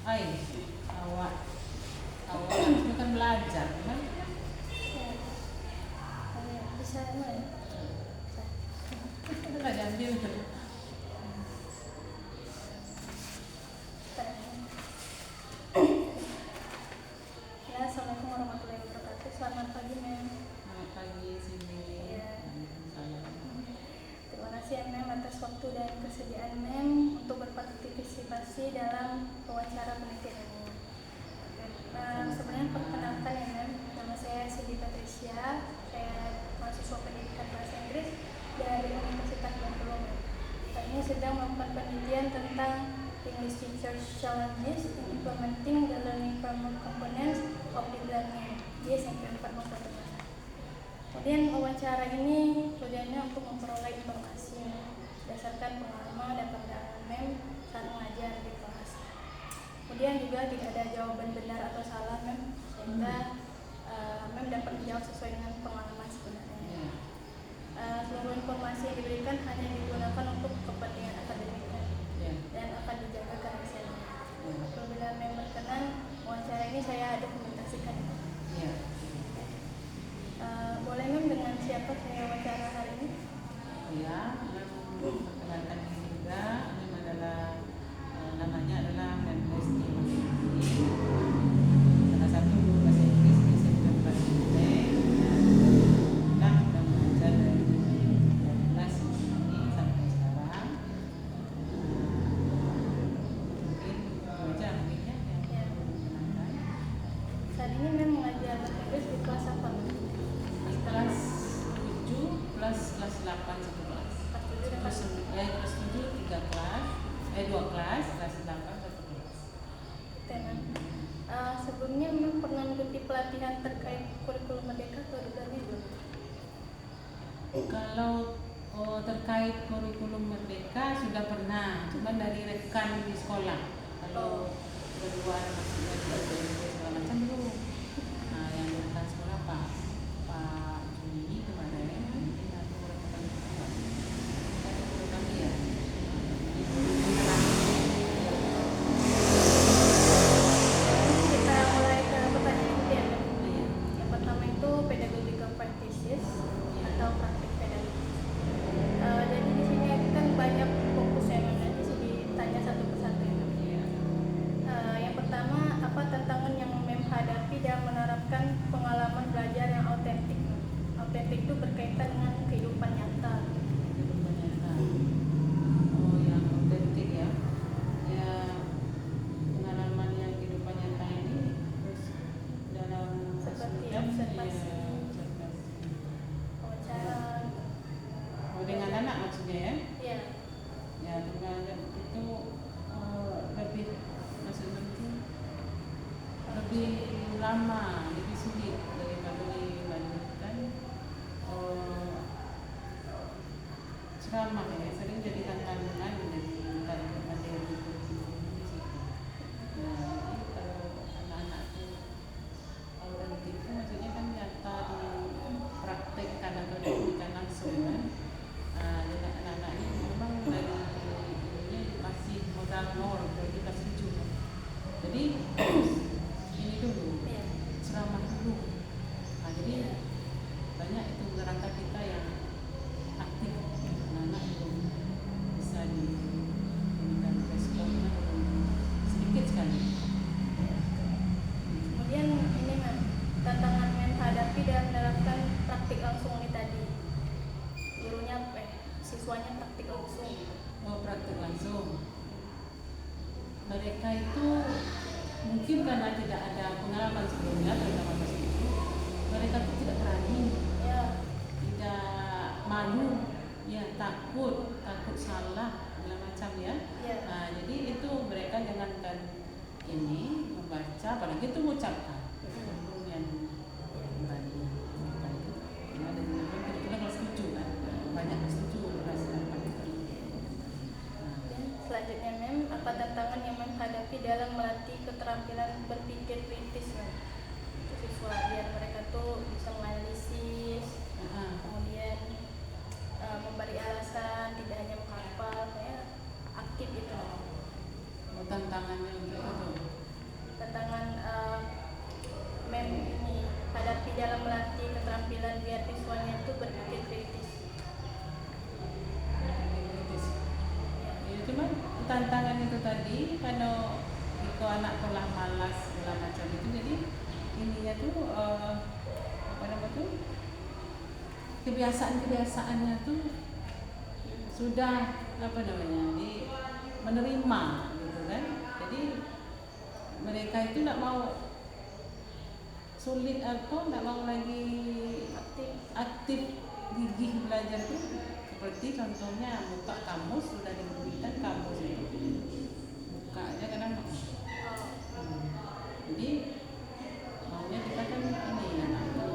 Ay, awak itu kan belajar kan? Bisa ya? Itu nggak diambil tuh. Ya, assalamualaikum warahmatullahi wabarakatuh. Selamat pagi, Mem. Selamat pagi sini. Ya. Waalaikumsalam. Terima kasih ya, Mem, atas waktu dan kesediaan Mem untuk berpartisipasi dalam wawancara penelitian ini. Sebenarnya perkenalkan ya, Mem, nama saya Cindy Patricia. Saya mahasiswa pendidikan bahasa Inggris dari Universitas Bengkulu. Saat ini sedang melakukan penelitian tentang English Teachers Challenges in Implementing the Learning Framework Components of Deep Learning di SMP 4 Bengkulu. Kemudian wawancara ini tujuannya untuk memperoleh informasi berdasarkan pengalaman dan pandangan Mem saat mengajar di kelas. Kemudian juga tidak ada jawaban benar atau salah, Mem, sehingga Mem dapat menjawab sesuai dengan pengalaman sebenarnya. Seluruh informasi yang diberikan hanya digunakan untuk kepentingan akademik dan akan dijaga kerahasiaannya. Apabila Mem berkenan, wawancara ini saya dokumentasikan. Boleh Mem, dengan siapa saya wawancara hari ini? Ya, perkenalkan diri juga. Mem adalah namanya adalah Mem Lesti Mahyudin. Salah satu guru bahasa Inggris di SMP 4 dan mengajar dari kelas ini sampai sekarang. Mungkin baca mungkinnya yang mengenalkan. Saat ini Mem mengajar bahasa Inggris di kelas apa? Di kelas 7 plus kelas 8 satu kelas. Kelas 7 3 kelas, 2 kelas, kelas 8 satu kelas. Sebelumnya Mem pernah mengikuti pelatihan terkait kurikulum merdeka atau belum? Kalau terkait kurikulum merdeka sudah pernah, cuma dari rekan di sekolah. Kalau keluar maksudnya segala macam belum. Nah, yang rekan sekolah Pak Juni kemarin, mungkin aku rekan sekolah. Satu guru kami ya. Kita mulai ke pertanyaan inti ya, Mem. Yang pertama itu pedagogical practices atau praktik pedagogi. Jadi di sini kan banyak fokusnya, Mem, nanti ditanya satu persatu ya, Mem. Yang pertama, apa tantangan yang Mem hadapi dalam menerapkan pengalaman belajar yang autentik? Autentik itu berkaitan dengan kehidupan nyata. Oh, yang otentik ya. Ya, pengalaman yang kehidupan nyata ini terus dalam Seperti maksudnya, observasi. ya, observasi. Wawancara. Oh, dengan anak maksudnya ya? Ya. Ya, dengan itu lebih maksudnya itu lebih lama, lebih sulit daripada dibandingkan ceramah ya, sering jadi tantangan dari materi di situ. Nah, jadi kalau anak-anak itu autentik itu maksudnya kan nyata dipraktekkan atau diberikan langsung kan. Jadi anak-anak ini memang dari ininya masih modal nol, jadi kelas 7. Jadi ini dulu, ceramah dulu. Nah, jadi banyak itu gerakan kita yang aktif, anak-anak belum bisa diberikan responnya belum sedikit sekali. Kemudian ini, Mem, tantangan Mem hadapi dalam menerapkan praktik langsung ini tadi. Gurunya siswanya praktik langsung. Oh, praktik langsung. Mereka itu mungkin karena tidak ada pengalaman sebelumnya, terutama pas itu, mereka itu tidak berani, Ya. tidak malu, ya takut salah, segala macam ya. Ya. Nah, jadi itu mereka jangankan ini membaca, apalagi itu mengucapkan. Belum yang berani. Ya, dan kebetulan kelas 7 kan, banyak kelas 7 kelas 8 itu. Dan selanjutnya, Mem, apa tantangan yang Mem hadapi dalam melatih keterampilan berpikir kritis, Mem? Untuk siswa biar mereka tuh bisa menganalisis, kemudian memberi alasan, tidak hanya menghafal, kayak aktif gitu. Tantangannya untuk itu kalau anak pola malas segala macam itu, jadi ininya tuh apa namanya tuh, kebiasaannya tuh sudah apa namanya menerima gitu kan. Jadi mereka itu nggak mau sulit atau nggak mau lagi aktif gigih belajar itu. Seperti contohnya buka kamus, sudah diberikan kamus itu buka aja kadang mau. Jadi maunya kita kan ini ya,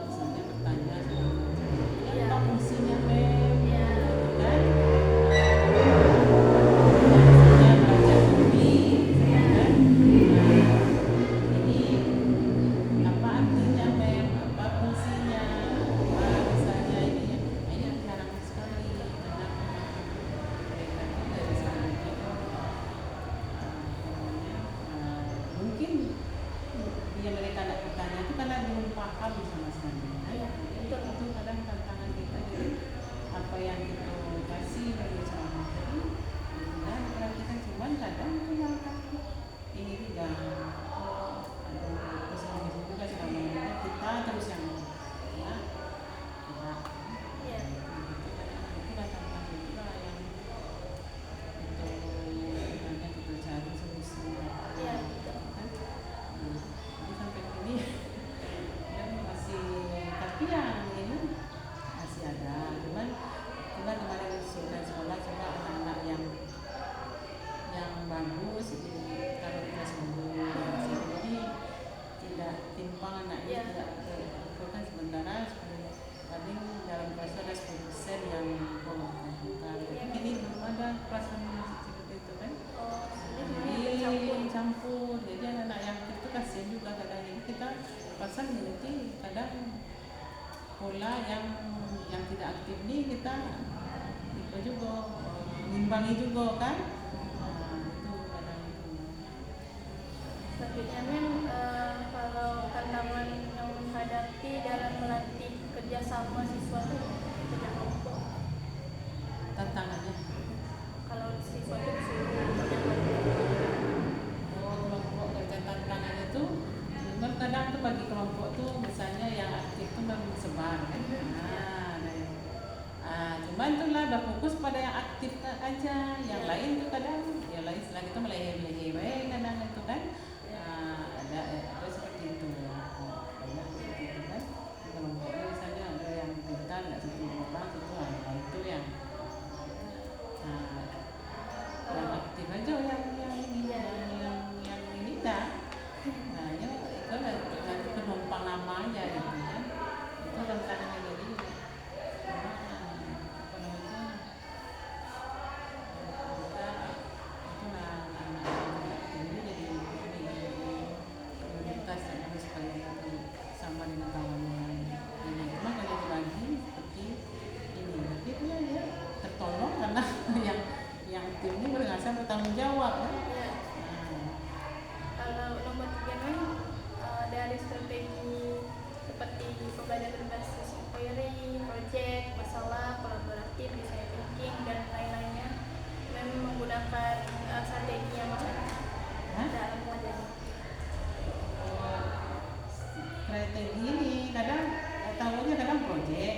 misalnya bertanya apa fungsinya mem, kan? Misalnya belajar tulis, kan? Ini apa artinya mem, apa fungsinya, misalnya ini ya, ini jarang sekali karena mereka itu dari sana itu mungkin yang mereka nak bertanya itu karena belum paham sama sekali. Itu kadang tantangan kita, jadi apa yang kita kasih bagi ceramah tadi dan perhatikan, cuman kadang itu yang ini juga pesan juga ceramah kita terus yang ya itu tantangan juga yang untuk banyak kita cari solusi kan. Jadi sampai ini yang masih, tapi yang ini masih ada, cuman kemarin sudah sekolah coba anak-anak yang bagus itu kalau di kelas 10 jadi tidak timpang anaknya, tidak kan sementara paling dalam kelas ada 10% yang bukan. Ini belum ada kelas seperti itu kan. Jadi campur, jadi anak-anak yang itu kasihan juga kadang. Ini kita pasang nanti kadang pola yang tidak aktif nih kita itu juga mengimbangi juga kan. Itu kadang itu. Selanjutnya Mem, kalau tantangan yang menghadapi dalam melatih kerjasama siswa itu kerja kelompok. Tantangannya Kalau siswa itu disuruh kerja kelompok kerja, tantangannya itu memang kadang tuh bagi kelompok tuh misalnya yang aktif tuh memang sebar kan. Cuman tuh lah berfokus pada yang aktif aja, yang lain tuh kadang yang lain setelah itu melehe-lehe kadang itu kan. Ada seperti itu banyak seperti itu kan. Di kelompok misalnya ada yang pintar nggak seperti orang itu yang yang aktif aja yang ini dah. Ya itu nanti penumpang nama aja gitu kan. Itu tantangannya, jadi sama dengan kawan yang ini, cuma kalau dibagi seperti ini nanti dia tertolong karena yang tim ini merasa bertanggung jawab kan. Kalau nomor 3 kan dari strategi seperti pembelajaran berbasis inquiry, project, masalah, kolaboratif, design thinking dan lain-lainnya, memang menggunakan strategi yang mana dalam pelajaran. Strategi ini kadang tahunya kadang project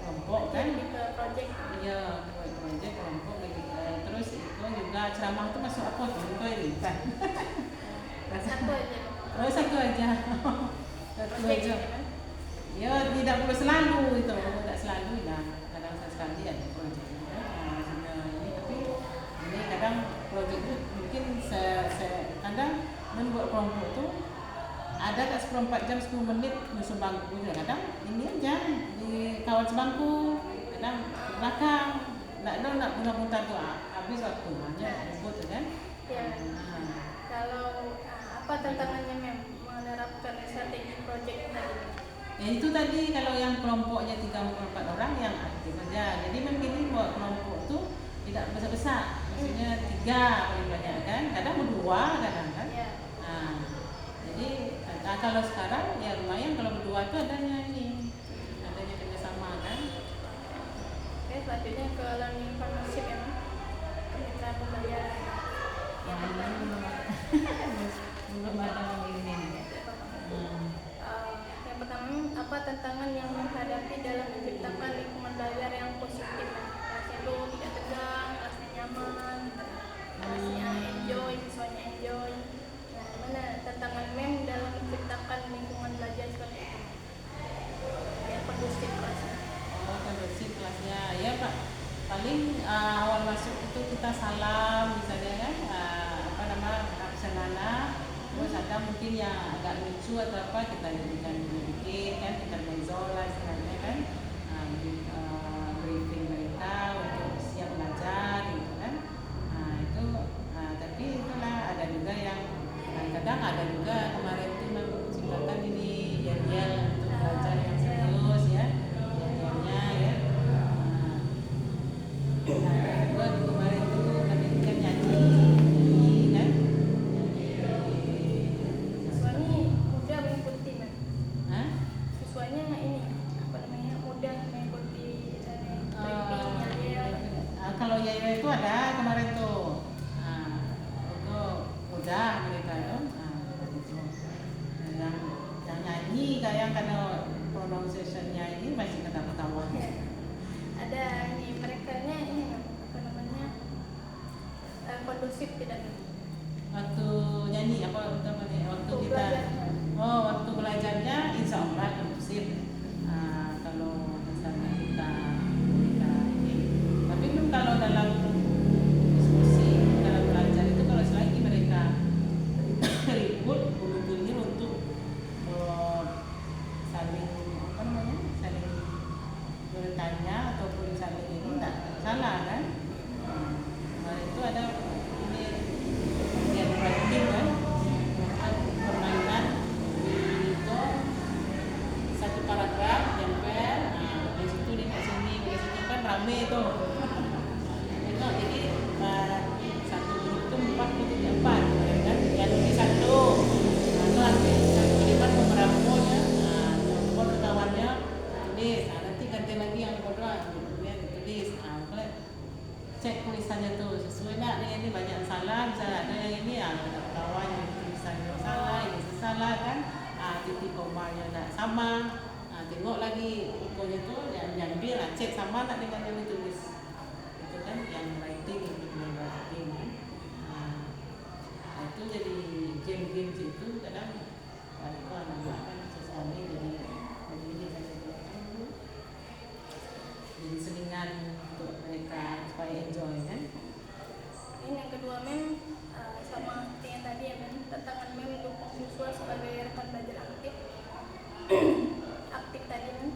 kelompok kan. Ke project. Iya, project kelompok terus itu juga ceramah itu masuk apa tuh ini kan. Satu aja. Oh satu aja. Satu aja. Ya tidak perlu selalu itu, tidak selalu ya. Kadang sekali ada project. Ini tapi ini kadang project itu mungkin kadang membuat kelompok itu ada tak 14 jam 10 menit nyusun bangku juga kadang ini aja di kawan sebangku, kadang ke belakang nak muntah tuh habis waktu hanya ribut kan. Ya. Kalau apa tantangannya Mem menerapkan strategi project tadi? Ya itu tadi kalau yang kelompoknya 3-4 orang yang aktif aja. Jadi mungkin buat kelompok tuh tidak besar-besar, maksudnya 3 paling banyak kan, kadang berdua kadang kan. Ya. Jadi kalau sekarang ya lumayan kalau berdua itu adanya kerjasama kan. Oke, selanjutnya ke learning partnership ya, kemitraan pembelajaran. Yang pertama, belum ada yang ini. yang pertama, apa tantangan yang menghadapi dalam menciptakan lingkungan belajar yang positif? Kelasnya itu tidak tegang, kelasnya nyaman, kelasnya enjoy, siswanya enjoy. Nah, mana tantangan mem dalam menciptakan lingkungan belajar seperti itu? Yang kondusif kelasnya. Oh, kondusif kelasnya, ya Pak. Paling awal masuk itu kita salam, misalnya kan, apa nama Aksanana. Terus ada mungkin yang agak lucu atau apa kita jadikan dikit kan, kita menzola istilahnya kan, briefing mereka untuk siap belajar gitu kan. Itu tapi itulah ada juga yang kadang ada juga kemarin itu menciptakan ini yel-yel untuk belajar yang serius ya, yel-yelnya ya. Kedua kemarin itu kami kan nyanyi kan. Siswanya mudah mengikuti, Mas. Hah? Siswanya ini apa namanya mudah mengikuti briefing yel-yel. Kalau yel itu ada kemarin tuh. Itu udah mereka tuh. Itu. Yang nyanyi kayak karena pronunciation-nya ini masih ketawa-ketawa. Ada ini merekanya ini apa namanya kondusif tidak? Waktu nyanyi apa namanya? Waktu kita belajarnya. waktu belajarnya insya Allah kondusif. Kalau misalnya kita ini, tapi kan kalau dalam diskusi dalam belajar itu kalau selagi mereka ribut betul-betul untuk saling apa namanya, saling bertanya ataupun saling ini tidak salah kan. Itu ada ini yang writing kan, permainan itu satu paragraf jempel, dari situ di sini dari situ kan rame tuh. Itu jadi satu grup itu 4 kan, yang nulis satu, nanti satu kalimat beberapa ya, telepon kawannya tulis, nanti ganti lagi yang kedua kemudian ditulis. Kalau cek tulisannya tuh sesuai nggak nih, ini banyak salah, misalnya ada yang ini kawan yang tulisannya salah, ini salah kan, titik komanya nggak sama, tengok lagi bukunya tuh yang nyambil, cek sama nggak dengan yang ditulis, itu kan yang writing kan. Itu jadi game-game itu kadang itu anak-anak kan sesuatu jadi ini kan jadi selingan untuk mereka supaya enjoy kan. Ini yang kedua mem sama yang tadi ya mem, tantangan mem mendukung siswa sebagai rekan belajar aktif. Aktif tadi mem.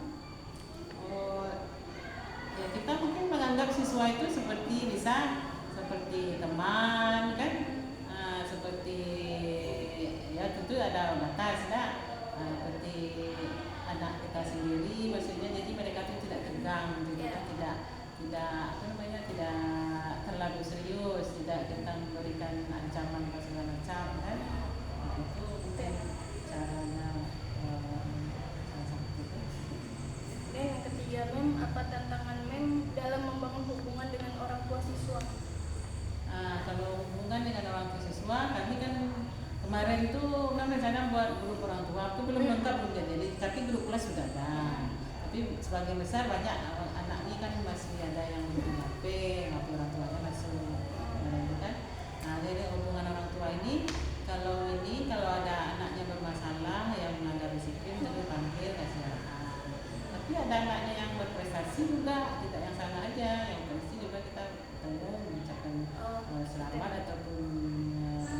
Ya kita mungkin menganggap siswa itu seperti seperti teman kan, seperti ya tentu ada batas kan, seperti anak kita sendiri maksudnya, jadi mereka itu tidak tegang, tidak apa namanya, tidak terlalu serius, tidak kita memberikan ancaman segala macam kan. Itu mungkin caranya salah satu. Dan yang ketiga mem, apa tantangan mem dalam membangun hubungan dengan orang tua siswa? Kalau hubungan dengan orang tua siswa, kami kan kemarin itu kan rencana buat grup orang tua, itu belum lengkap belum jadi, tapi grup kelas sudah ada. Tapi sebagian besar banyak anak ini kan masih ada yang belum HP orang tuanya masih kan. Jadi hubungan orang tua ini kalau ada anaknya bermasalah yang melanggar disiplin, jadi panggil kasih arahan. Tapi ada anaknya yang berprestasi juga, tidak yang salah aja, yang berprestasi juga kita ketemu mengucapkan selamat ataupun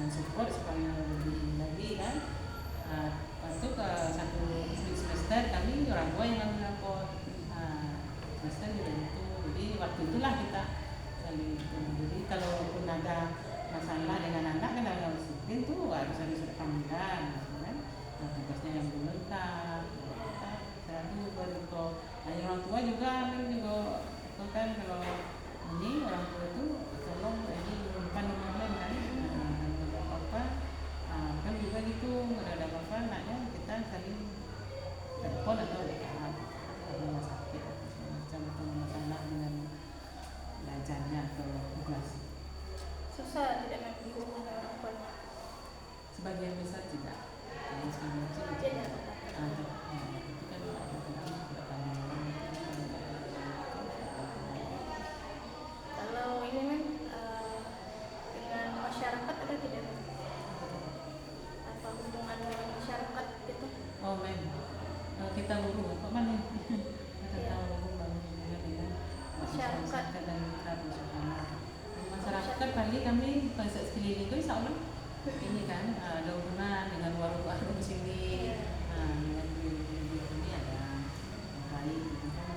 support supaya lebih lagi kan. Waktu ke satu semester kami orang tua yang ngambil rapor, semester juga itu. Jadi waktu itulah kita saling jadi kalaupun ada masalah dengan anak kan dalam disiplin tuh harus ada panggilan kan. Tugasnya yang belum lengkap kita selalu berikut. Orang tua juga kan kalau ini orang tua itu tolong ini bukan nomor kan, ada apa-apa kan juga gitu, ada apa-apa anaknya kita saling telepon atau rumah sakit macam masalah dengan belajarnya atau tugas. Susah tidak mem hubungan sebagian besar tidak. Jadi sebagian besar Jadi tidak. Ada, itu kan ada tidak panjang. kalau ini men dengan masyarakat ada tidak men? Apa hubungan dengan masyarakat gitu? Oh men, kita guru apa mana? Kita tahu guru bangun dengan masyarakat dan mitra bersama. Masyarakat kali kami pada sekeliling itu insya Allah ini kan ada hubungan dengan warung-warung sini, dengan ini ada baik gitu kan,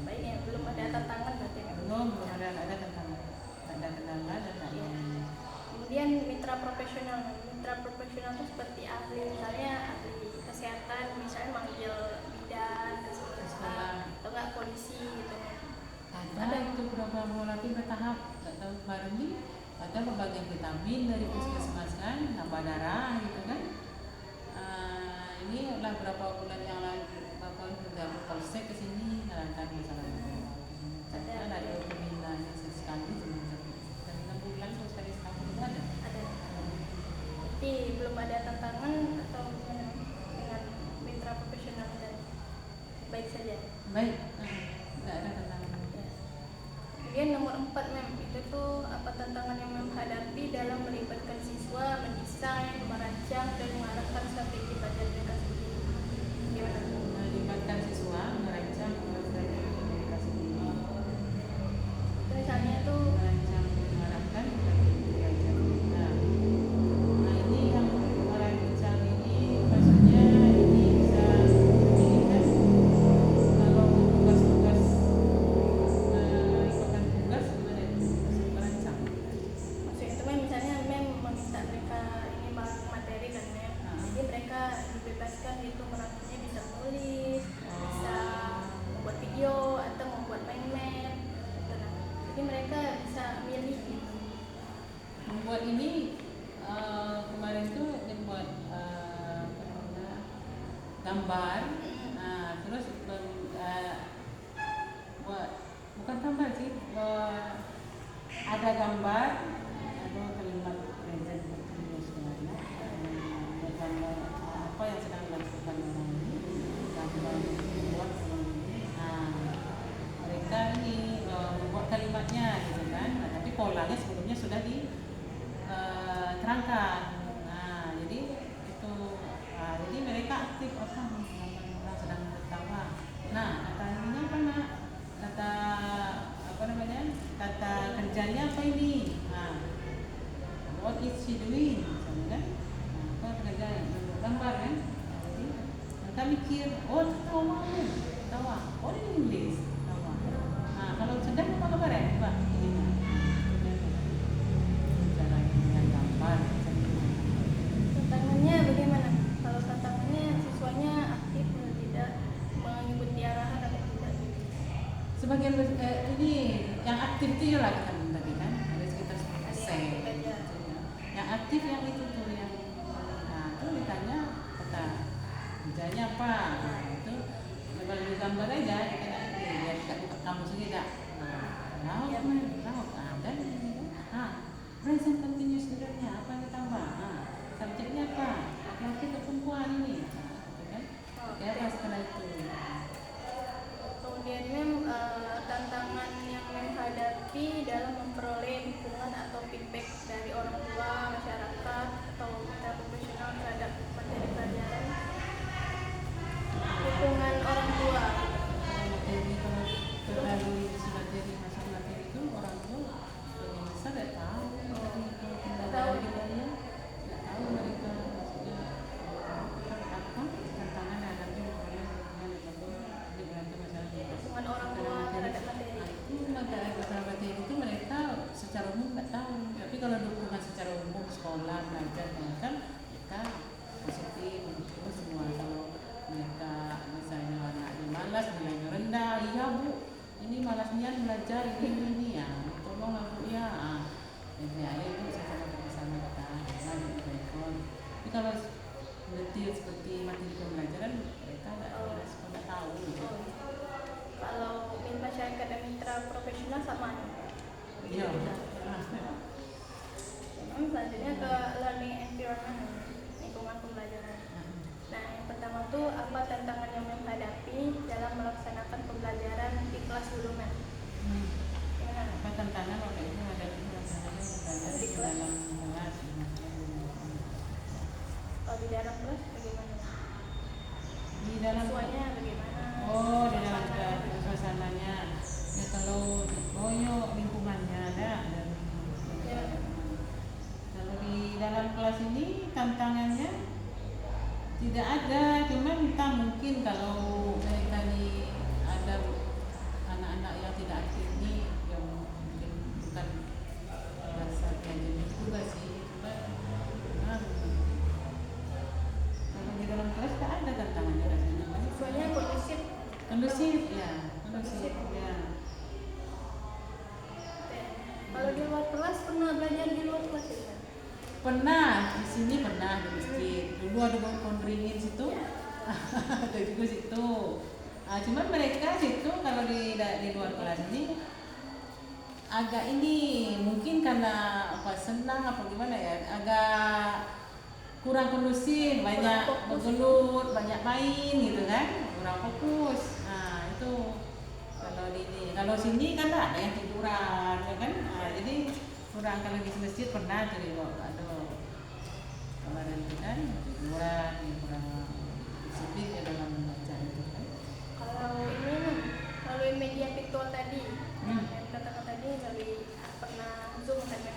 Baik ya, belum ada tantangan berarti kan? belum ada tantangan, ada kendala dan ada. Kemudian mitra profesional itu seperti ahli, misalnya ahli kesehatan, misalnya manggil bidan ke sekolah atau enggak polisi gitu kan? Ada itu beberapa tapi bertahap, nggak tahu kemarin nih ada pembagian vitamin dari puskesmas kan, nambah darah gitu kan. Ini adalah berapa bulan yang lalu bapak sudah polsek ke sini menerangkan masalah itu. Ada pembinaan sekali dan 6 bulan sekali itu ada. Jadi belum ada tantangan atau gimana dengan mitra profesional dan baik saja. Baik, nggak ada tantangan. Kemudian nomor 4 mem, itu tuh apa tantangan yang mem hadapi dalam melibatkan siswa mendesain, merancang dan mengarahkan strategi belajar mereka sendiri. Gimana? Melibatkan siswa merancang strategi mereka sendiri. Itu misalnya tuh Merancang mengarahkan strategi belajar mereka. Nah ini yang merancang ini maksudnya ini bisa ini kan kalau tugas-tugas ikutkan tugas gimana itu merancang. maksudnya itu mem misalnya mem meminta mereka ini materi kan mem. Jadi mereka dibebaskan itu merakitnya bisa menulis, bisa membuat video atau membuat mind-map gitu nah. Jadi mereka bisa milih gitu. Membuat ini kemarin tuh membuat gambar, terus buat bukan gambar sih, ada gambar, ada kalimat present continuous sebenarnya, gambar apa yang sedang dilakukan orang ini, gambar buat mereka ini membuat kalimatnya gitu kan, tapi polanya sebelumnya sudah diterangkan. Jadi itu, jadi mereka aktif apa orang sedang tertawa. Nah kata ininya apa nak? Kata apa namanya? Kata kerjanya apa ini? What is she doing? Misalnya kan? Apa kerja gambar kan? Jadi mereka mikir, oh tawa, oh ini English, tawa. Kalau sedang apa kabar ya? Coba ini. Cara dengan gambar. Tantangannya bagaimana? Kalau tantangannya siswanya aktif atau tidak, mengikuti arahan atau tidak? Sebagian ini yang aktif itu lah kita tadi kan ada sekitar 10%. Yang aktif yang itu tuh yang itu ditanya kata kerjanya apa, itu kalau di gambar aja kita lihat kita buka kamus ini dah. Lauk dan present continuous sebenarnya apa yang ditambah? Subjeknya apa? Laki-laki atau perempuan ini? Kan? Apa setelah itu? Kemudian mem tantangan yang menghadapi dalam memperoleh dukungan atau feedback dari orang tua, masyarakat atau mitra profesional terhadap materi pelajaran. Dukungan orang tua. Materi kalau terlalu materi masalah materi itu orang tua yang besar tidak tahu. Nggak tahu mereka maksudnya apa tantangan hadapnya Dukungan orang tua terhadap materi. Masalah materi itu mereka secara umum nggak tahu, tapi kalau dukungan secara umum sekolah belajar kan mereka positif untuk semua. Kalau mereka misalnya anaknya malas, nilainya rendah, iya bu, ini malasnya belajar ini ya, tolonglah bu ya. Jadi ayo bu sama kita di telepon. Tapi kalau detail seperti materi pembelajaran mereka nggak tahu. Kalau masyarakat dan mitra profesional sama. Iya. Selanjutnya ke learning environment. Kalau di dalam kelas bagaimana? Di dalam Siswanya bagaimana? oh di dalam Suasananya? suasananya ya kalau lingkungannya ada Ya. kalau di dalam kelas ini tantangannya tidak ada, cuman entah mungkin kalau mereka nih ada anak-anak yang tidak aktif ini yang mungkin bukan rasa diajarin juga sih, cuman kalau di dalam kelas tak ada tantangannya rasanya. Siswanya kondusif. Kondusif ya, kondusif ya. Kalau di luar kelas pernah belajar di luar kelas ya? Pernah di sini, pernah di masjid. Dulu ada pohon beringin situ, ada juga situ. Cuman mereka situ kalau di luar kelas ini agak ini mungkin karena apa senang apa gimana ya, agak kurang kondusif, banyak bergelut, banyak main gitu kan, kurang fokus. Nah itu kalau di ini, kalau sini kan ada yang tiduran, ya kan, jadi kurang. Kalau di masjid pernah jadi kemarin itu kan tiduran, kurang disiplin ya dalam membaca itu kan. Kalau media virtual tadi, yang katakan tadi dari pernah Zoom kan ya?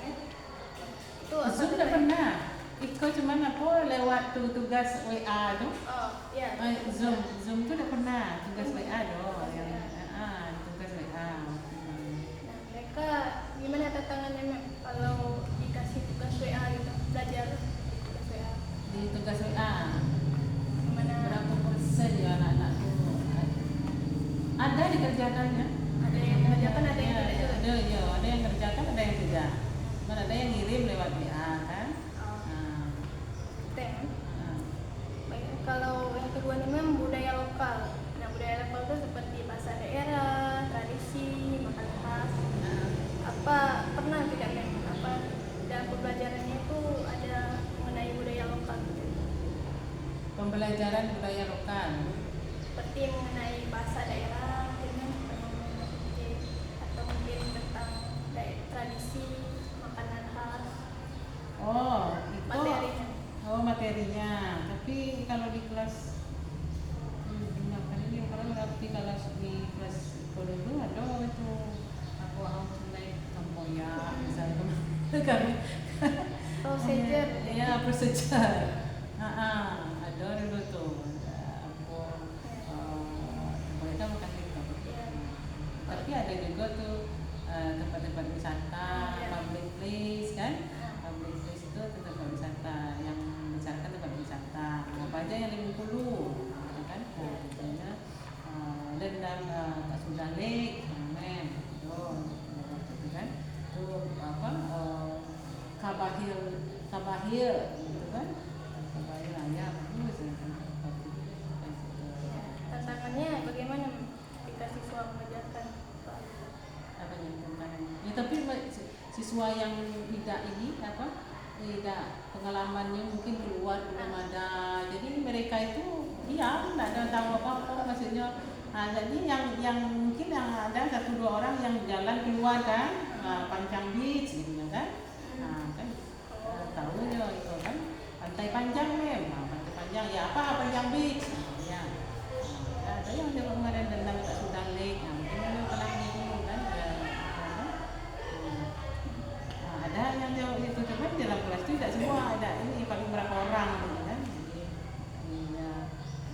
Itu apa? Zoom tidak pernah. Ikut cuman apa lewat tugas WA tuh. Oh, iya. Zoom tuh tidak pernah, tugas WA doh yang tugas WA. Nah, mereka gimana tantangannya Mem? Kalau dikasih tugas WA gitu, belajar tugas WA. Di tugas WA Gimana? berapa persen ya anak-anak tuh ada dikerjakannya? Ada yang mengerjakan, ada yang tidak juga. Ada yang kerjakan, ada yang tidak. Cuman ada yang ngirim lewat WA kan. Baik, kalau yang kedua nih Mem, budaya lokal. Nah, budaya lokal itu seperti bahasa daerah, tradisi, makanan khas. Apa pernah tidak Mem? Apa dalam pembelajarannya itu ada mengenai budaya lokal gitu? Pembelajaran budaya lokal. Seperti mengenai bahasa daerah, mungkin atau mungkin tentang tradisi, makanan khas. Itu materinya. Tapi kalau di kelas ini kalau di kelas dulu ada itu aku naik tempoyak misalnya kami Procedure. ya prosedur ada dulu tuh mereka makan itu. Tapi ada juga tuh tempat-tempat wisata, public place kan, public place itu tempat wisata yang misalkan tempat wisata apa aja yang 50 gitu kan, misalnya Lendang tak sudah lek, itu kan, tuh apa kabahil gitu kan, kabahil ayam bagus ya kan. Tantangannya bagaimana ketika siswa mengajarkan Apa ya, tapi siswa yang tidak tidak pengalamannya mungkin keluar belum ada, jadi mereka itu diam, tidak ada tahu apa maksudnya. Jadi yang mungkin yang ada 1-2 orang yang jalan keluar kan, Panjang Beach gitu kan, kan tahunya itu kan pantai panjang pantai panjang ya apa Panjang Beach ya. Ada yang dia kemarin tentang tak sudah lake, mungkin dia pernah dulu kan ada yang jauh itu, cuman dalam kelas itu tidak semua ada, ini paling berapa orang gitu kan, jadi ya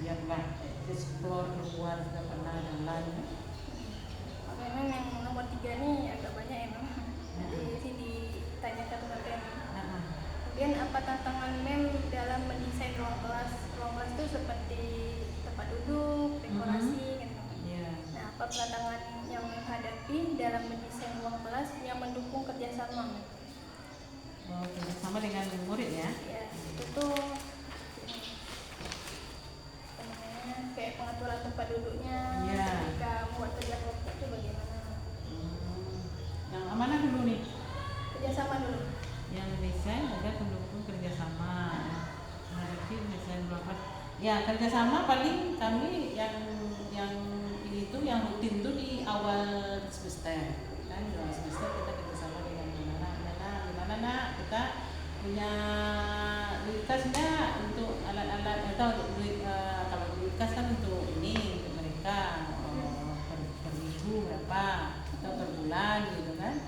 biarlah explore keluar, sudah pernah jalan ya. Memang yang nomor 3 nih agak banyak emang. Di sini ditanyakan materi. Kemudian apa tantangan Mem dalam mendesain ruang kelas? Ruang kelas itu seperti tempat duduk, dekorasi gitu. Nah, apa tantangan yang menghadapi dalam mendesain ruang kelas yang mendukung kerjasama? Kerjasama dengan murid ya? Ya, itu tuh kayak pengaturan tempat duduknya, ketika membuat kerja kelompok itu bagaimana? Yang mana dulu nih? Kerjasama dulu. Yang desain ada pendukung kerjasama, menghadapi desain kelompok. Ya kerjasama paling kami yang ini tuh yang rutin tuh di awal semester kan, di awal semester kita kerjasama dengan gimana kita punya duit kas enggak untuk alat-alat atau duit kalau duit kas kan untuk ini untuk mereka per minggu berapa atau per bulan gitu kan.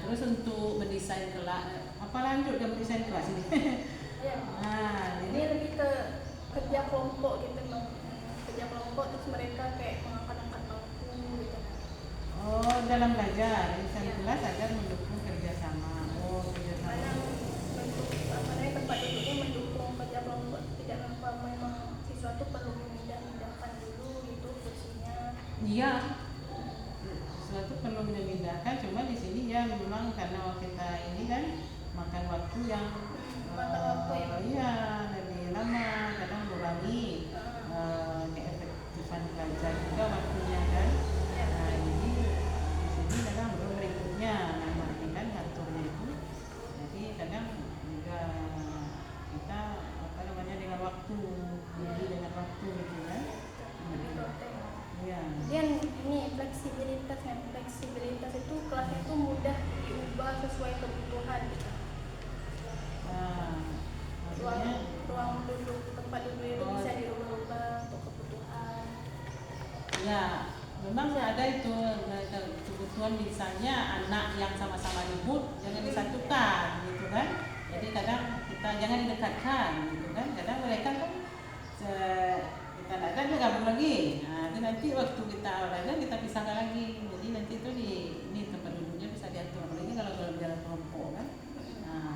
Terus untuk mendesain kelas apa lanjut dia mendesain kelas ini. Ya. Ini lebih ke kerja kelompok gitu Bang. Kerja kelompok terus mereka kayak mengangkat-angkat bangku gitu. Oh, dalam belajar desain kelas agar mendukung kerjasama. Karena bentuk tempat duduknya mendukung kerja kelompok, tidak memang siswa itu perlu memindahkan dulu gitu kursinya. Iya, sesuatu perlu memindahkan, cuma di sini ya memang karena kita ini kan makan waktu yang iya lebih lama, kadang mengurangi keefektifan belajar juga waktunya kan. Jadi di sini kadang belum berikutnya namanya kan ngaturnya itu. Jadi kadang juga kita dengan waktu, jadi dengan waktu gitu kan. Kemudian ini fleksibilitas itu kelasnya itu mudah diubah sesuai kebutuhan gitu. Ruang duduk tempat duduk itu bisa diubah-ubah untuk kebutuhan. Ya, memang ada itu kebutuhan, misalnya anak yang sama-sama ribut jangan disatukan gitu kan. Jadi kadang kita jangan didekatkan gitu kan. Kadang mereka kan kita ada dia gabung lagi. Itu nanti waktu kita olahraga kita pisahkan lagi. Jadi nanti itu ini tempat duduknya bisa diatur. Apalagi kalau jalan kelompok kan.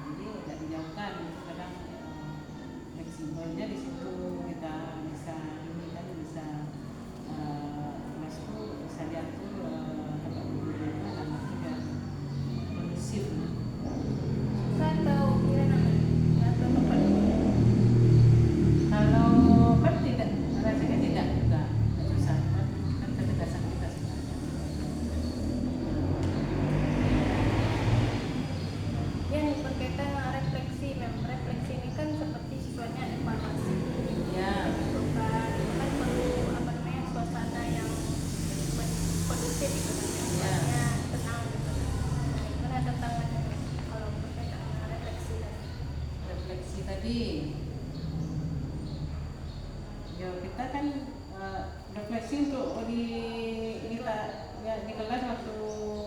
Jadi tidak dijauhkan. Itu kadang fleksibelnya di situ kita bisa ini kan bisa masuk bisa diatur tempat duduknya itu anak juga kondusif. Atau kira atau tempat duduk. Kalau kan tidak, rasanya tidak juga susah kan ketegasan kita sebenarnya. Yang berkaitan dengan refleksi ini kan seperti siswanya evaluasi. Ya. Itu kan perlu suasana yang kondusif gitu kan. Suasananya tenang gitu. Gimana tantangannya kalau berkaitan dengan refleksi tadi? Ya kita kan refleksi untuk di kelas waktu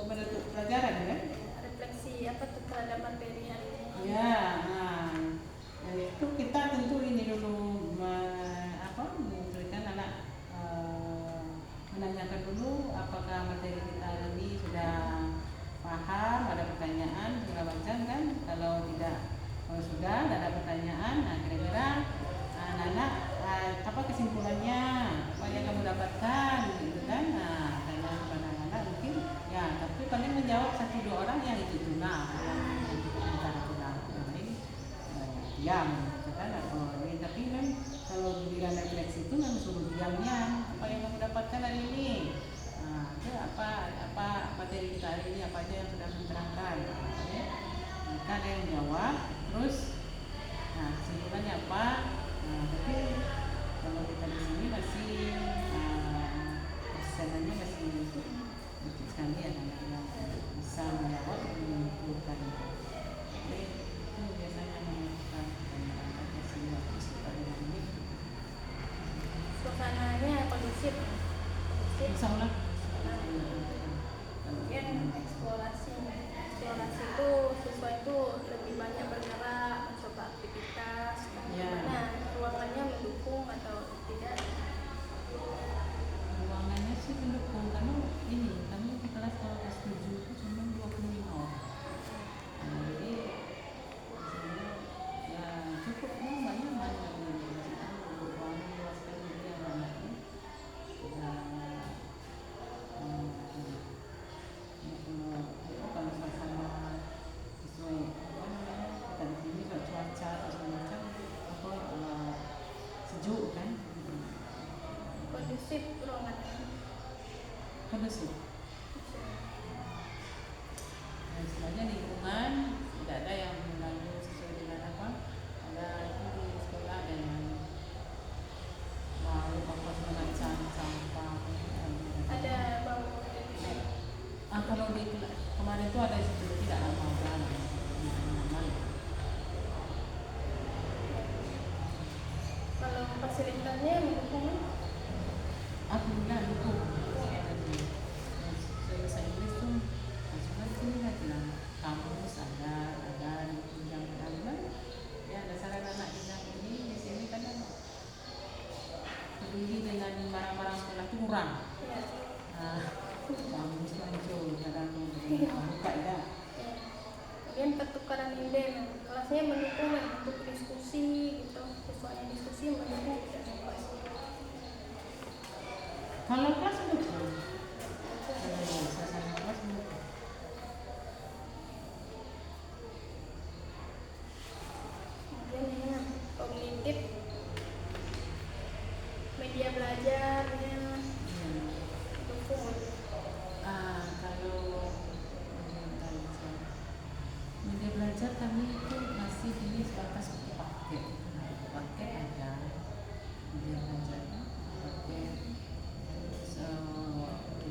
menutup pelajaran kan? Refleksi apa tuh terhadap materi hari ini? Ya, itu kita tentu ini dulu memberikan anak menanyakan dulu apakah materi kita hari ini sudah paham, ada pertanyaan segala macam kan? Kalau sudah ada pertanyaan, kira-kira anak-anak apa kesimpulannya, apa yang kamu dapatkan gitu kan. Tanya kepada anak-anak mungkin ya, tapi paling menjawab 1-2 orang yang itu tuna yang lain diam gitu kan, atau ini. Tapi kan kalau giliran refleksi itu memang suruh diamnya, apa yang kamu dapatkan hari ini, itu apa materi kita hari ini, apa aja yang sudah menerangkan. Mereka ada yang jawab terus kesimpulannya apa. Tapi kalau kita di sini masih persenannya masih sedikit sekali ya, yang bisa menjawab dan mengumpulkan. Jadi itu biasanya menentukan dan masih waktu sekitar ini. Suasananya kondusif. Insya Allah. Kemudian eksplorasi itu siswa itu lebih banyak bergerak, mencoba aktivitas. Gimana ruangannya mendukung atau tidak? Ruangannya sih mendukung, karena ini kami di kelas kalau kelas 7 itu cuma 25 orang. Jadi ya cukup banyak ruangan luas sekali dia anaknya. Kalau suasana sesuai kita di sini cuaca atau segala macam sejuk kan, Kondusif ruangannya. kondusif. Istilahnya lingkungan tidak ada yang mengganggu sesuai dengan apa ada itu di sekolah, dan mau apa segala macam sampah Ada bau. kalau di kemarin itu ada situ tidak apa-apa, nyaman. fasilitasnya mendukung. Alhamdulillah dukung. Bahasa Inggris tuh maksudnya sini aja kampus ada yang ada ya dasar anak yang ini di sini kan peduli dengan barang-barang sekolah itu kurang. Ya. Kampus muncul kadang buka ya. Kemudian pertukaran ide, kelasnya mendukung untuk diskusi gitu, sesuai diskusi mendukung tidak sampai. Kalau kelas mendukung, suasana kelas mendukung. Kemudian ini kognitif, media belajar, mendukung. Kalau media belajar kami itu masih ini sebatas paket aja media belajar paket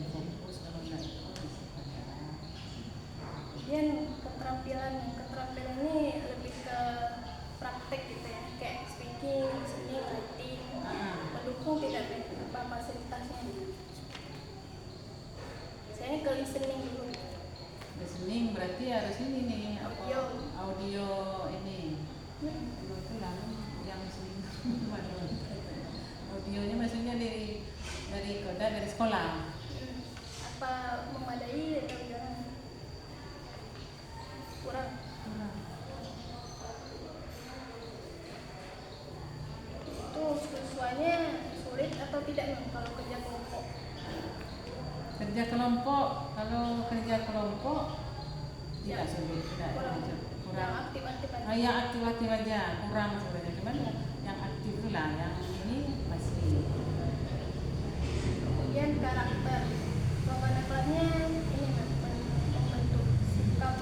fokus kalau nggak itu ada. Kemudian keterampilan ini lebih ke praktek gitu ya, kayak speaking, listening, writing, mendukung tidak apa fasilitasnya. Saya ke listening dulu. Listening berarti harus ini nih audio ini itu lah yang sering audionya maksudnya dari sekolah. Apa memadai atau jangan? Kurang. Itu siswanya sulit atau tidak kalau kerja kelompok? Kalau kerja kelompok tidak sulit, kurang aktif-aktif aja. Yang aktif aja kurang sebenarnya, cuman yang aktif lah yang ini masih. Kemudian karakter kelasnya ini membentuk sikap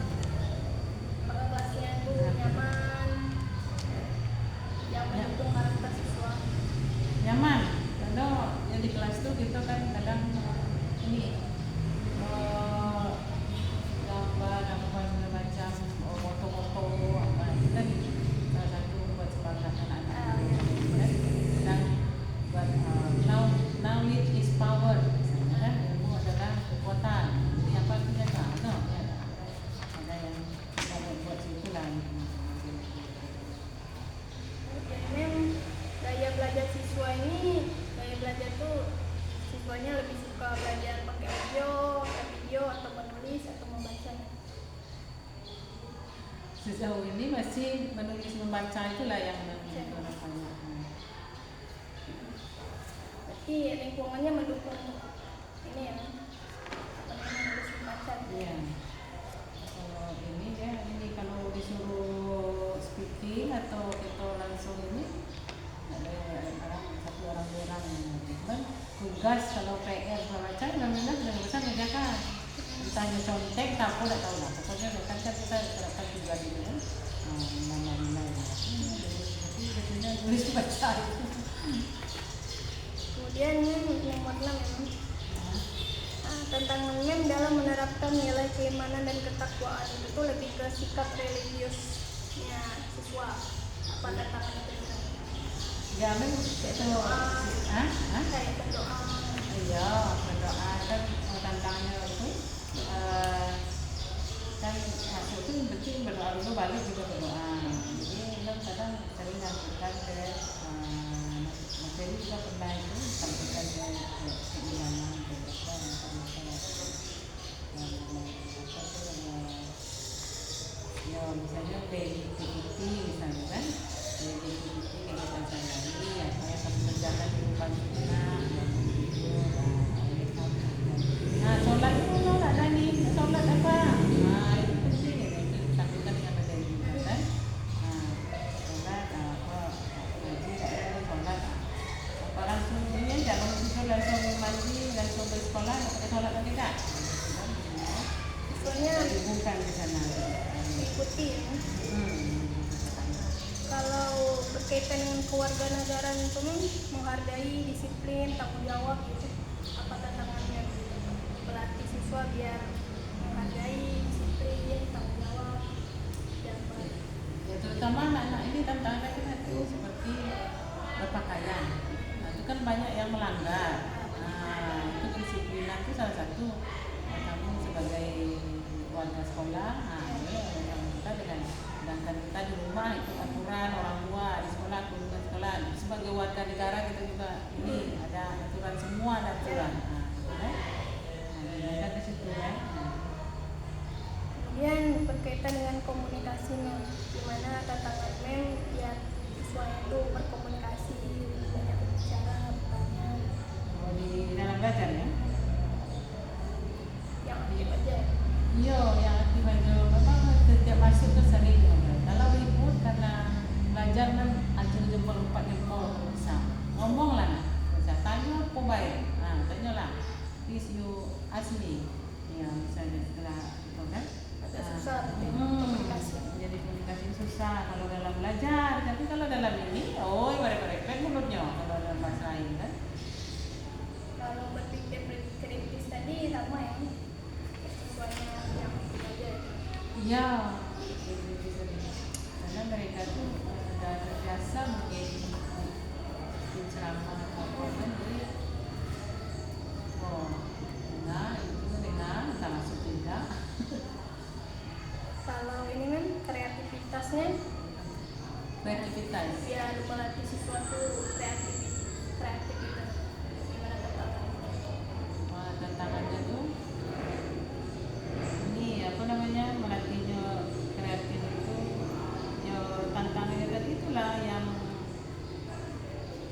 kelasnya itu nyaman, yang mendukung karakter siswa. Nyaman, kalau yang di kelas tuh kita kan kadang ini gambar macam foto-foto apa kita salah satu buat semangat anak-anak dan buat knowledge is power misalnya kan, ilmu adalah kekuatan, jadi apa itu ya ada yang kita buat situ lah. Kemudian gaya belajar siswa ini, gaya belajar tuh siswanya lebih suka belajar pakai audio, video atau menulis atau membaca. Sejauh ini masih menulis membaca itulah yang banyak. Berarti lingkungannya mendukung ini ya, menulis membaca. Iya. Kalau ini kalau disuruh speaking atau kita langsung ini ada satu orang yang tugas kalau PR membaca benar-benar dengan besar mengerjakan. Ditanya contek aku tidak tahu lah, pokoknya kan kita terapkan tugas itu kan nilai jadi biasanya tulis baca itu. Kemudian nomor 6 tantangan MEM dalam menerapkan nilai keimanan dan ketakwaan itu lebih ke sikap religiusnya siswa. Apa tantangan itu? Ya memang itu kayak berdoa. Iya, berdoa kan tantangannya itu kan waktu itu penting berdoa dulu balik juga berdoa. Jadi kan kadang sering mengajarkan ke materi juga pernah itu sampaikan ke keimanan ya misalnya PDKT misalnya kan PDKT kegiatan sehari-hari apa yang kamu kerjakan di rumah kita sholat itu lo tak ada nih sholat apa itu penting ya takutkan dengan materi kan sholat apa ngaji tak ada sholat apa langsung ini jangan langsung mandi langsung ke sekolah pakai sholat atau tidak Soalnya bukan di sana ikuti ya. Kalau berkaitan dengan kewarganegaraan itu menghargai, disiplin, tanggung jawab gitu. Apa tantangannya pelatih siswa biar menghargai, disiplin, tanggung jawab dan ya terutama anak-anak ini tantangannya itu seperti berpakaian itu kan banyak yang melanggar. Nah, itu kedisiplinan itu salah satu. Kamu sebagai warga sekolah, yang kita dengan sedangkan kita di rumah itu aturan orang tua, di sekolah aturan sekolah. Sebagai warga negara kita juga ini ada aturan, semua ada aturan. Nah, ke situ kan. Kemudian berkaitan dengan komunikasinya, gimana tantangan mem biar siswa itu berkomunikasi, banyak berbicara, bertanya. Di dalam belajar ya? Yang aktif aja. Iya, yang aktif aja. Memang setiap masuk tuh sering ngobrol. Kalau ribut karena belajar kan acung jempol 4 jempol bisa. Ngomong lah nah. Bisa tanya apa baik. Nah, tanyalah. Please you ask me. Ya, misalnya setelah itu kan. Agak susah komunikasi. Jadi komunikasi susah kalau dalam belajar. Tapi kalau dalam ini, repot-repot mulutnya kalau dalam bahasa lain kan. Kalau berpikir kritis tadi sama ya, siswanya yang belajar. Iya, karena mereka tuh udah terbiasa mungkin ceramah atau apa jadi dengar tak masuk juga. Kalau ini kan kreativitasnya biar melatih siswa tuh kreatif gitu. Gimana tantangannya? Tantangannya tuh ini apa namanya, melatihnya kreatif itu ya, tantangannya tadi itulah yang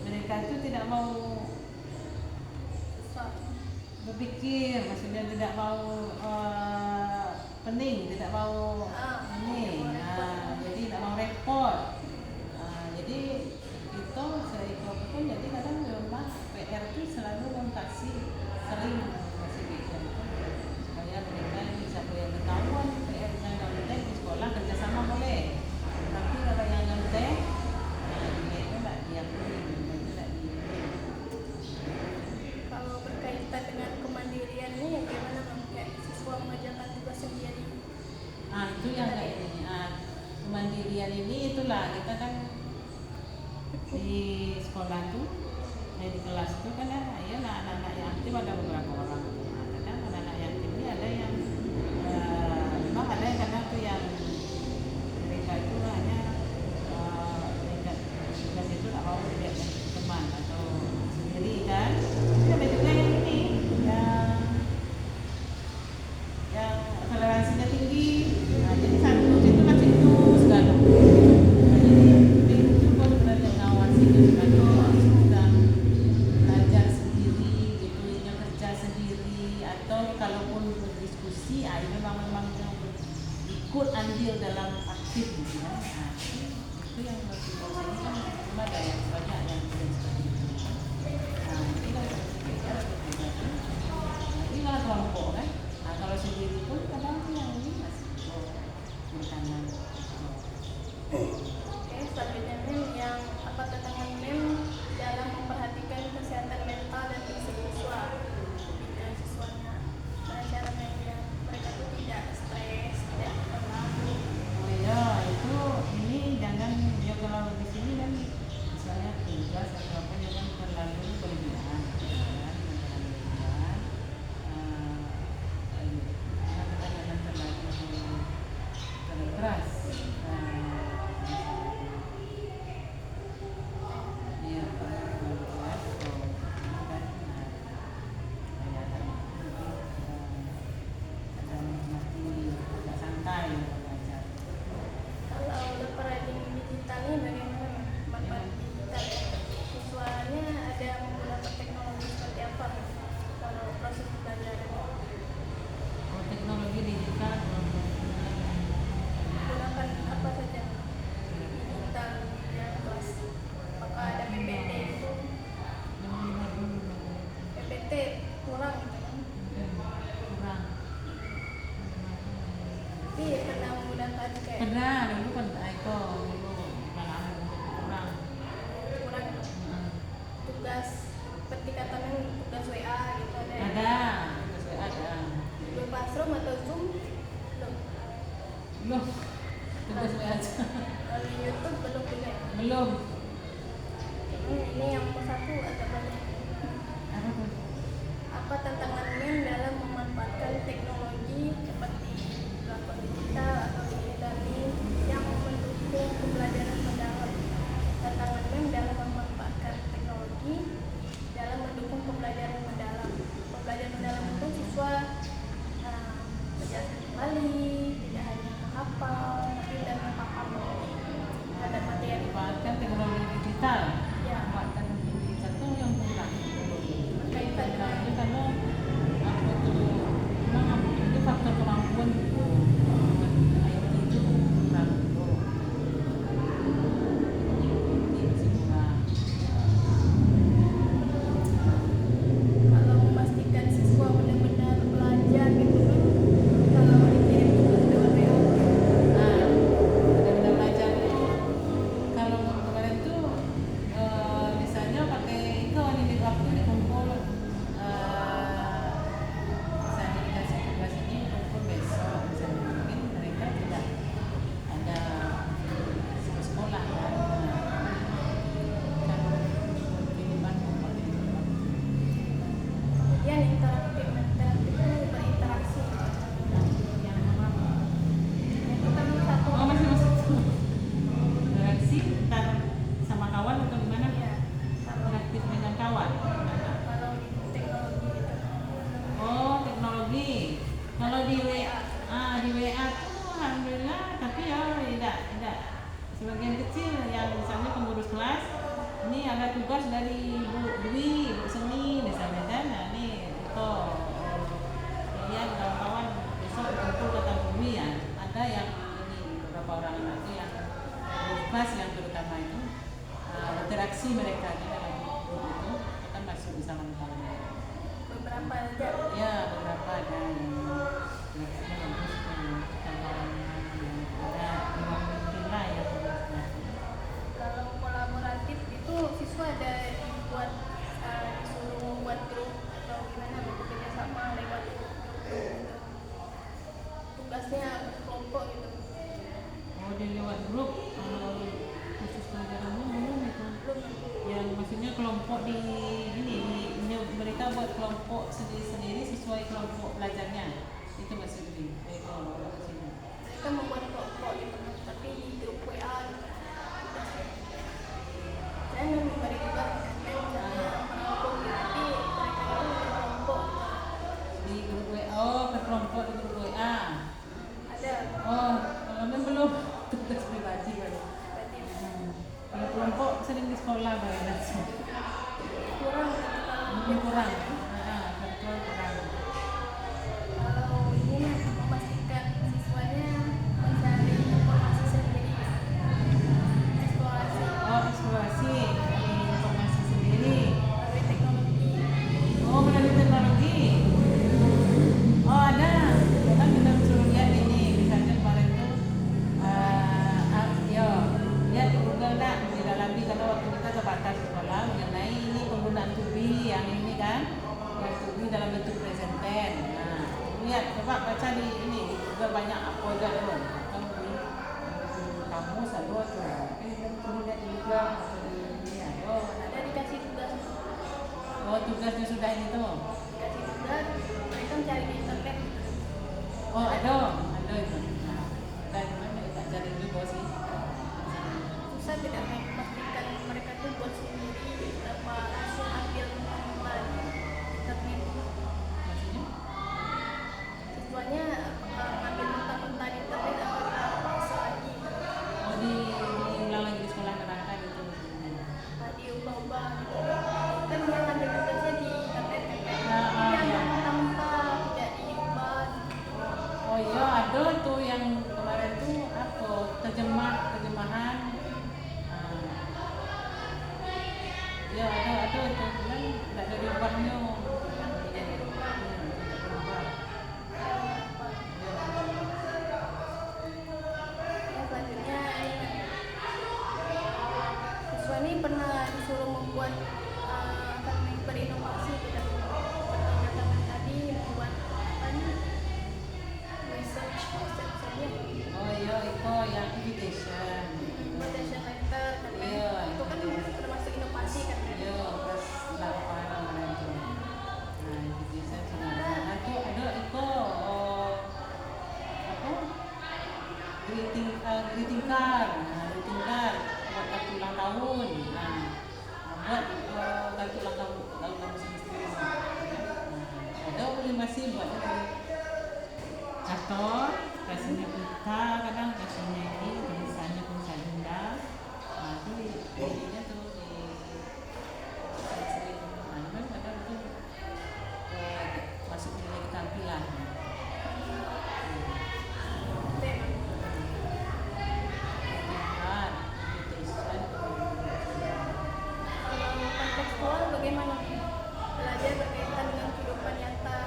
mereka itu tidak mau berpikir, maksudnya tidak mau pening, tidak mau ini, jadi tidak mau repot. Jadi itu seikut pun jadi kadang di rumah PR itu selalu sering kasih PR supaya mereka bisa yang ketahuan PR yang ngetek di sekolah kerjasama boleh, tapi kalau yang ngetek dia itu tidak diakui, itu tidak di. Kalau berkaitan dengan kemandirian ini ya gimana Bang? Kayak siswa mengerjakan tugas sendiri. Itu yang kayak ini. Kemandirian ini itulah kita kan di sekolah tuh, di kelas tuh kan ya anak-anak yang aktif ada beberapa orang. Kadang anak-anak yang aktif ini ada yang memang ada yang kadang tuh yang mereka itu hanya mereka tugas itu tak mau dilihat teman atau sendiri kan. Tapi ada juga yang ini yang toleransinya tinggi. Jadi satu itu macam itu segala. Jadi itu pun belajar ngawasi itu segala. Sudah belajar sendiri, gitu, yang kerja sendiri atau kalaupun berdiskusi, memang yang ikut andil dalam aktif gitu kan. Itu yang motivasi ini kan cuma ada yang banyak yang seperti itu. Ini kan beda. Ini malah kelompok kan. Kalau sendiri pun kadang yang ini masih berkanan. Oke, selanjutnya mem yang apa tantangan mem ini ada tugas dari Bu Dwi, Bu Seni misalnya kan. Nah, ini itu kalian kawan-kawan besok kumpul kata Bu Dwi ya. Ada yang ini beberapa orang lagi yang kelas yang terutama itu interaksi mereka di dalam grup itu akan masuk di sama sama. Beberapa aja. Ya, beberapa ada yang interaksinya bagus kawan-kawan ada yang mungkin lah ya. Kalau kolaboratif itu siswa ada dibuat disuruh membuat grup atau gimana bekerja sama lewat grup gitu. Tugasnya kelompok gitu. Oh, dia lewat grup khusus pelajarannya belum itu. Yang maksudnya kelompok di ini mereka buat kelompok sendiri-sendiri sesuai kelompok belajarnya. Itu maksudnya. Kalau ke sini. Mereka membuat kelompok gitu, tapi di grup WA gitu. Saya memberi juga misalnya kelompok gitu, tapi mereka itu kelompok Di grup WA, oh ke kelompok di grup WA. ada. Oh, kalau memang belum tugas pribadi baru. Kalau kelompok sering di sekolah baru langsung. Kurang Kurang. Betul kurang. kalau ini memastikan siswanya mencari informasi sendiri, eksplorasi Oh, eksplorasi informasi sendiri. melalui teknologi. Oh, melalui teknologi. Oh, ada. Kan kita suruh lihat ini, misalnya kemarin tuh, lihat di Google nak, didalami karena waktu kita terbatas sekolah mengenai ini penggunaan tubi yang ini kan, yang tubi dalam bentuk presenten. Nah, lihat, coba baca di ini, di Google banyak apa aja tuh. Kamu di kamus ada tuh. Kita suruh lihat di Google atau di ini ya. Oh, Ada dikasih tugas, oh tugasnya sudah ini tuh. dikasih tugas, mereka mencari di internet. Oh ada itu. Nah, dan mana tak cari juga sih. Susah tidak memastikan mereka tuh buat sendiri tanpa langsung ambil pengumuman internet. Maksudnya? Siswanya ngambil mentah-mentah di internet atau dipaksa lagi, Oh diulang lagi di sekolah neraka gitu maksudnya. diubah-ubah gitu. Kan dia ngambil tugasnya di internet kan, Ah, dia ya. mentah-mentah tidak diubah. Oh iya ada tuh yang kemarin tuh apa terjemahan. Ya ada tuh cuman tidak ada diubahnya. Tidak dirubah. Tidak berubah. Ya, selanjutnya ini siswa ini pernah disuruh membuat akan berinovasi tidak seperti katakan tadi membuat apa nih research saja Oh iya itu yang invitation. invitation letter kan Iya, itu kan termasuk inovasi kan. Iya, kelas 8 kemarin tuh. Nah, invitation sama nah tuh ada itu apa? Greeting card. Nah, greeting card buat kartu ulang tahun. Nah, buat kartu ulang tahun kamu sendiri. Nah, ada boleh masih buat catat, kasihnya pita, kadang kasihnya ini tulisannya pun Linda. Nah, itu ininya tuh di sering. Nah, kan kadang itu masuk nilai keterampilan. Kalau kontekstual bagaimana? Belajar berkaitan dengan kehidupan nyata,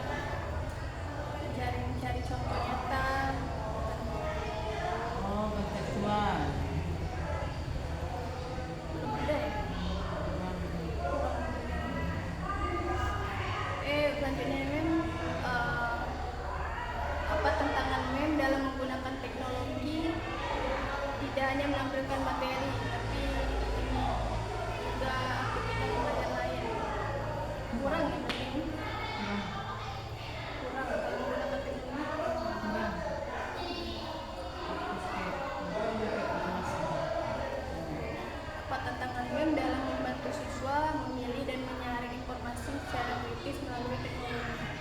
mencari contoh nyata. Oh, kontekstual. Belum ada ya? Selanjutnya mem apa tantangan mem dalam menggunakan teknologi tidak hanya menampilkan materi tapi ini juga aktivitas belajar lain. Kurang ya berarti ini? Kurang kalau menggunakan teknologi. Apa tantangan mem dalam membantu siswa memilih dan menyaring informasi secara kritis melalui teknologi?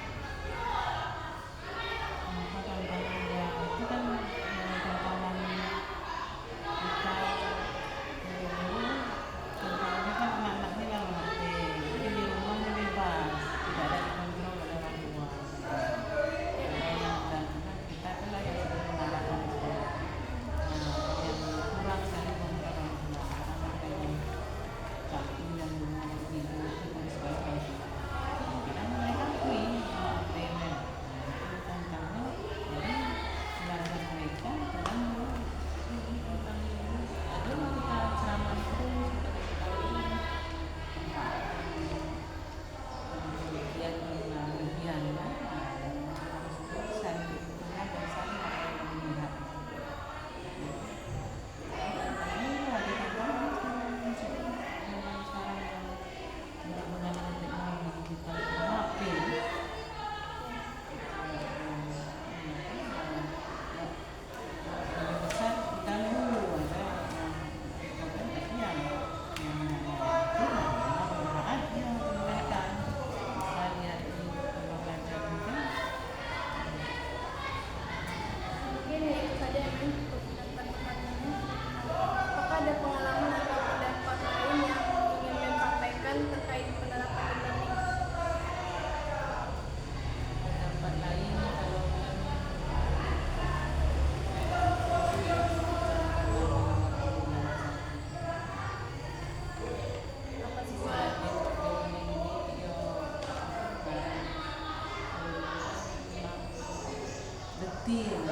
bukti yang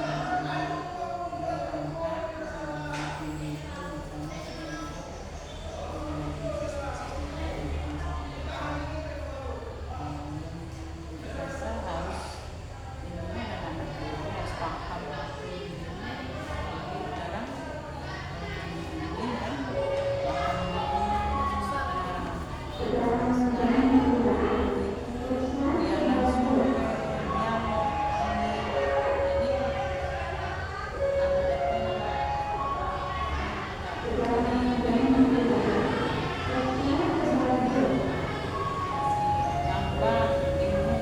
ditangkap sama ini itu misalnya biasa harus ini anak-anak itu harus paham ini sekarang ini kan dia langsung dialog ini gampang bingung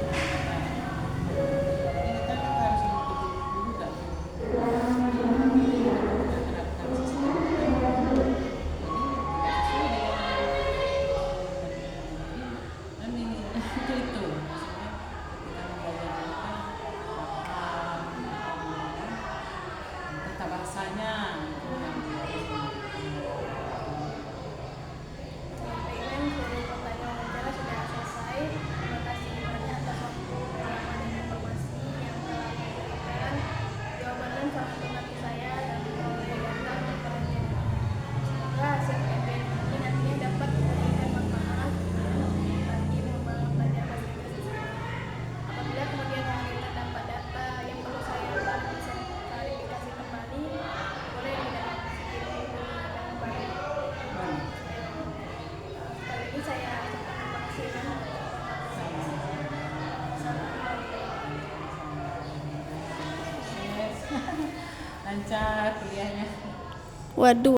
ini kita juga harus dulu gak menerapkan sistem ini itu maksudnya kita membayar paham tata bahasanya Baik, Mem, seluruh pertanyaan wawancara sudah selesai. Terima kasih banyak atas waktu, pengalaman, dan informasi yang telah diberikan. Jawaban Mem sangat membantu saya dan memperoleh data dan penelitian. Semoga hasil penelitian ini nantinya dapat memberikan manfaat bagi pengembangan pelajar bahasa Inggris di sekolah. Apabila kemudian hari terdapat data yang perlu saya klarifikasi kembali, boleh tidak dikirim dengan baik. Kali ini saya ucapkan terima kasih Mem. lancar kuliahnya. Waduh.